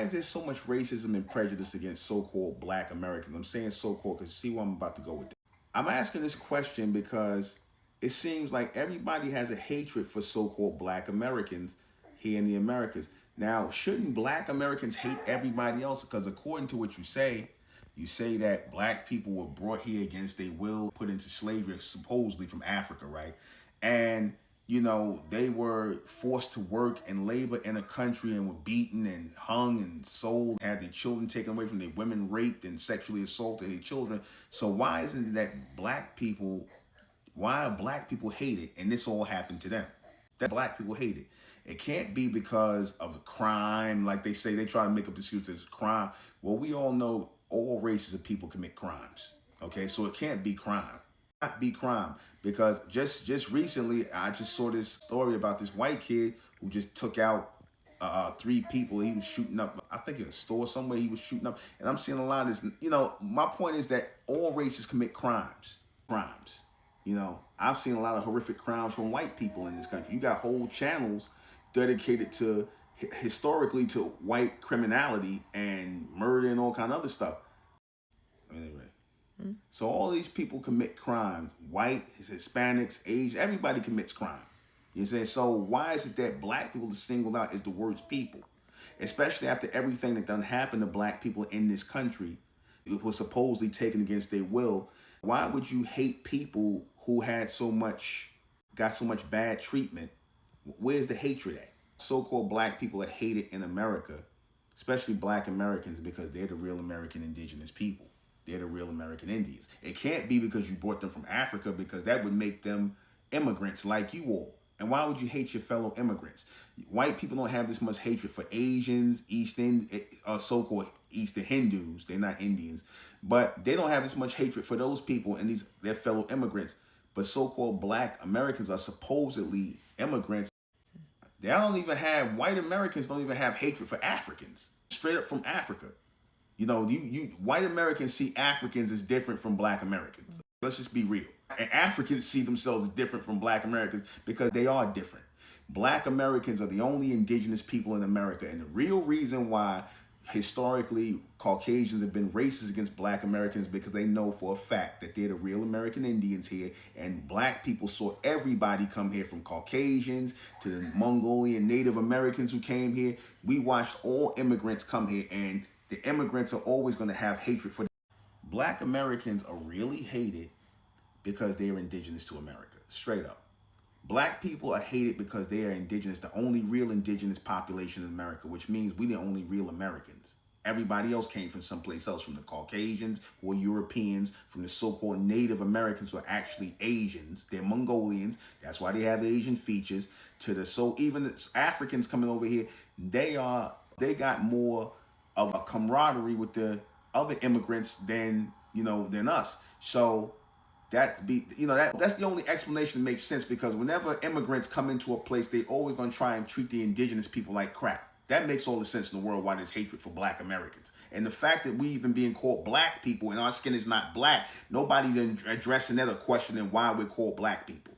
why is there so much racism and prejudice against so-called black Americans? I'm saying so-called because you see where I'm about to go with this. I'm asking this question because it seems like everybody has a hatred for so-called black Americans here in the Americas. Now, shouldn't black Americans hate everybody else? Because according to what you say that black people were brought here against their will, put into slavery, supposedly from Africa, right? And, you know, they were forced to work and labor in a country and were beaten and hung and sold, had their children taken away from their women, raped and sexually assaulted their children. So why isn't it that why are black people hated? And this all happened to them. That black people hate it. It can't be because of crime, like they say. They try to make up excuses as crime. Well, we all know all races of people commit crimes. Okay, so it can't be crime. Not be crime because just recently I just saw this story about this white kid who just took out 3 people. He was shooting up, I think in a store somewhere. He was shooting up, and I'm seeing a lot of this. You know, my point is that all races commit crimes. You know, I've seen a lot of horrific crimes from white people in this country. You got whole channels dedicated to historically to white criminality and murder and all kind of other stuff. Anyway, so all these people commit crimes. White, Hispanics, Asian, everybody commits crime. You know what I'm saying? So why is it that black people are singled out as the worst people? Especially after everything that done happened to black people in this country. It was supposedly taken against their will. Why would you hate people who got so much bad treatment? Where's the hatred at? So-called black people are hated in America, especially black Americans, because they're the real American indigenous people. They're the real American Indians. It can't be because you brought them from Africa, because that would make them immigrants like you all. And why would you hate your fellow immigrants? White people don't have this much hatred for Asians, so-called Eastern Hindus. They're not Indians, but they don't have this much hatred for those people and their fellow immigrants. But so-called black Americans are supposedly immigrants. White Americans don't even have hatred for Africans, straight up from Africa. You know, white Americans see Africans as different from black Americans. Let's just be real. And Africans see themselves as different from black Americans because they are different. Black Americans are the only indigenous people in America. And the real reason why historically Caucasians have been racist against black Americans because they know for a fact that they're the real American Indians here, and black people saw everybody come here, from Caucasians to the Mongolian Native Americans who came here. We watched all immigrants come here, and the immigrants are always going to have hatred for them. Black Americans are really hated because they are indigenous to America, straight up. Black people are hated because they are indigenous, the only real indigenous population in America, which means we're the only real Americans. Everybody else came from someplace else, from the Caucasians who are Europeans, from the so-called Native Americans who are actually Asians. They're Mongolians. That's why they have Asian features. Even the Africans coming over here, they got more of a camaraderie with the other immigrants than us. So that's the only explanation that makes sense, because whenever immigrants come into a place, they always gonna try and treat the indigenous people like crap. That makes all the sense in the world why there's hatred for black Americans. And the fact that we even being called black people and our skin is not black, nobody's addressing that or questioning why we're called black people.